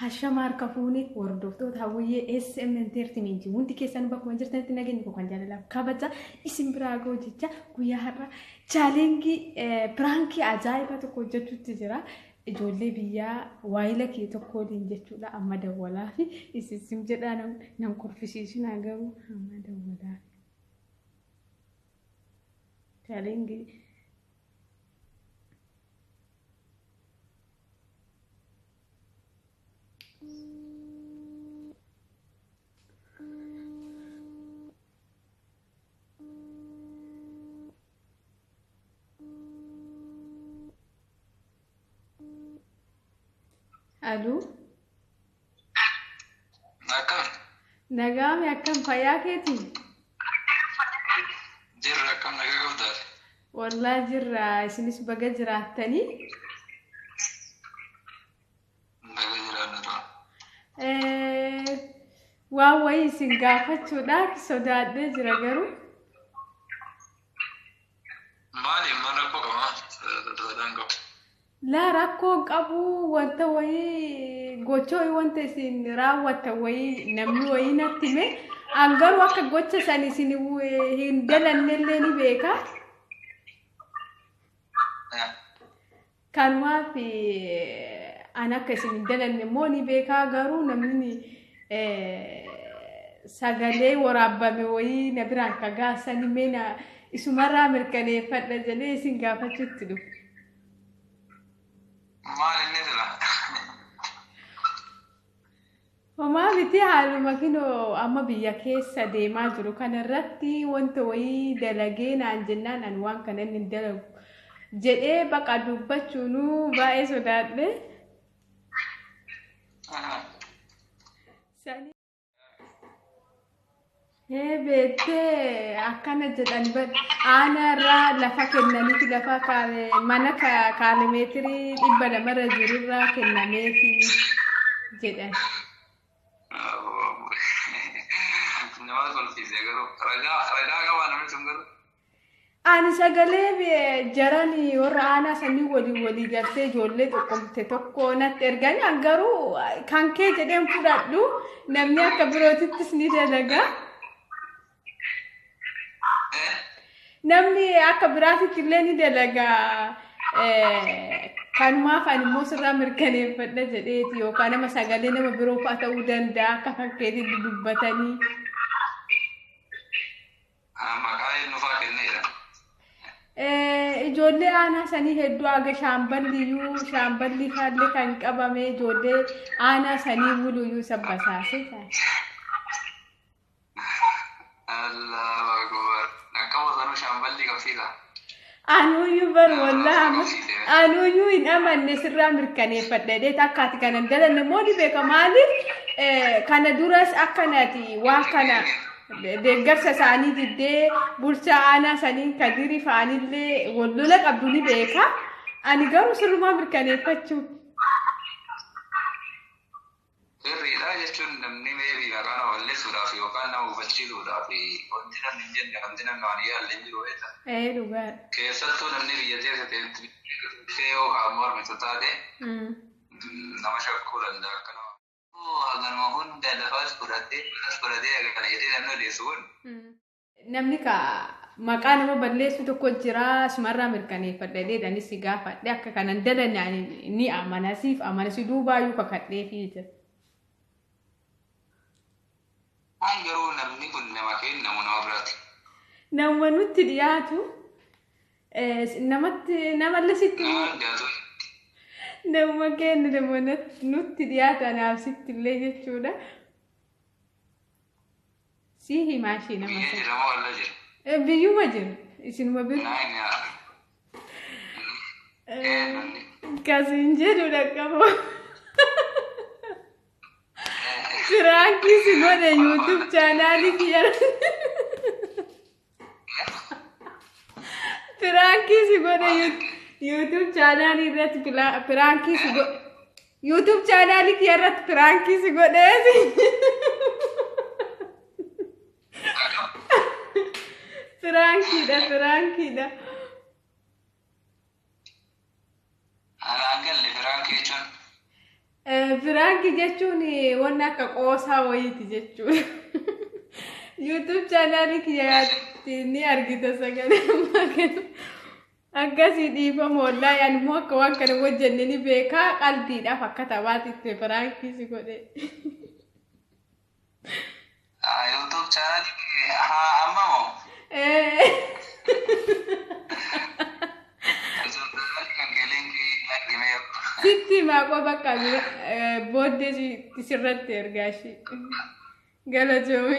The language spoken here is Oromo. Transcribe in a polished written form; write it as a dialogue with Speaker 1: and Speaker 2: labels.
Speaker 1: هالشمار كفوني وردوتو هاوية SM Entertainment وانتي كيسان باكو منجرتن تناجين بكو كان جاللا كابتا اسم براغو جيجا كويا هرا چالنجي برانكي عجائبة تكو جتو تجرا جولي بيا وايلا كي تكو دين جتو لا أما دولا في اسم جدا نم كورفيسيشن أغاو أما دولا چالنجي ألو نعم يا كم فياكتي
Speaker 2: جرا كم نجا قدر
Speaker 1: والله جرا سنس بقى جراتني
Speaker 2: نجا جرا نرا
Speaker 1: واوي سنغافة شداك سوداد جرا جرو
Speaker 2: مالي مرة كوكما تدانكو
Speaker 1: لا راكو قبو وانت وي غوچوي وانت سين راوت وي نمني وي نتيمه انغر وك غوچ ساني سين هندلن نلني بيكا كان ما في انا كسين دلن موني بيكا غارو نمني ساغالي ورابامي وي نبران كغا ساني مينا اسمرا مركني فدجلي سنغافة تشتلو
Speaker 2: مالي نزلا
Speaker 1: وما بيتي حالما كنو أما بيكيس ديما جرو كان الرتي وانت وي دلقين عن جنان أنوان كان ندلق جدي بقى دوبتشونو باي سوداد ساني هي بيتي أكنا جدان بد أنا را لفا كنني في لفا مانا كالمتري إبلا مرة جرو را كنني في جدان
Speaker 2: نماذج الفيزياء قالوا رجاء كمان من سمعوا
Speaker 1: أنا سأقولي جراني ورانا سني ولي جالسة جولة تقوم ترجعني أنقرو كان كي جدهم فرادو نمني كبروتي تسنيد لجا نمني كبراتي تلني دلجا كان ما فاني موسر أمريكاني فدا جديتي وكان ما سأقولي نما بروفا تودن دا كان كي تدبتني
Speaker 2: مكاي نفاق النيرة
Speaker 1: جولي أنا سني هدو آگه شامبلی خادلی كان كبامي جولي أنا سني ولو يو سب بساسي
Speaker 2: الله أكبر نكمل ذنو شامبلي كفيلا
Speaker 1: أنو يبر والله أنو يو إن أمن نسر أمريكاني فدده تاكاتي كان ندل نمودي بيكا مالي كان دورس أكناتي واكنا deeggarsa isaanii diddee bulchaa aanaa saniin kadiri faanillee wallola qabduni beeka ani garuu sirrumaa mirkaneeffachuu
Speaker 2: sirriidha jechuun namni meebii maqaan walleessuudhaaf yookaan nama hubachiisuudhaaf wanti namni hin jenne wanti namni waan yaalle hin jiru jechuudha.
Speaker 1: Dhugaa.
Speaker 2: Keessattuu namni biyya teessee yookaan mormitu taate nama shakkuu danda'a akka nama. Ganuma hunda lafaas fudhatee akkana jedhee namni odeessuun.
Speaker 1: Namni maqaa nama balleessu tokko jira sumarraa mirkaneeffadhee dhanis si gaafadhe akka kanan dalan ni amanasiif duubaayyuu kakadhee fi jira.
Speaker 2: Waan garuu namni kun nama kennamu nama biraati.
Speaker 1: Nama nutti dhiyaatu nama lasitti.
Speaker 2: Nama dhiyaatu.
Speaker 1: Nama kenna nama nutti dhiyaatu anaaf sitti illee jechuudha. Si himaa ishee nama
Speaker 2: biyya jedhama walla jira.
Speaker 1: Biyyuma jira isinuma biru. Kasiin jedhudha qaba. Firaanki si godhe YouTube chaanaalii kiyya. Firaanki si godhe YouTube chaanaalii irratti firaanki si godhe YouTube chaanaalii kiyya irratti firaanki si godheesi. Firaankiidha. Prank jechuun waan akka qoosaa wayiiti jechuudha. YouTube channel kiyyaatti ni argita sagalee makan. Akkasii dhiifamu wallahi ani immoo akka waan kana wajjannee ni beekaa qalbiidhaaf akka taphaatitti prank si godhe.
Speaker 2: YouTube channel amma moo?
Speaker 1: Sitti maaqoo bakka booddee sirratti ergaa ishee. Galatoomi.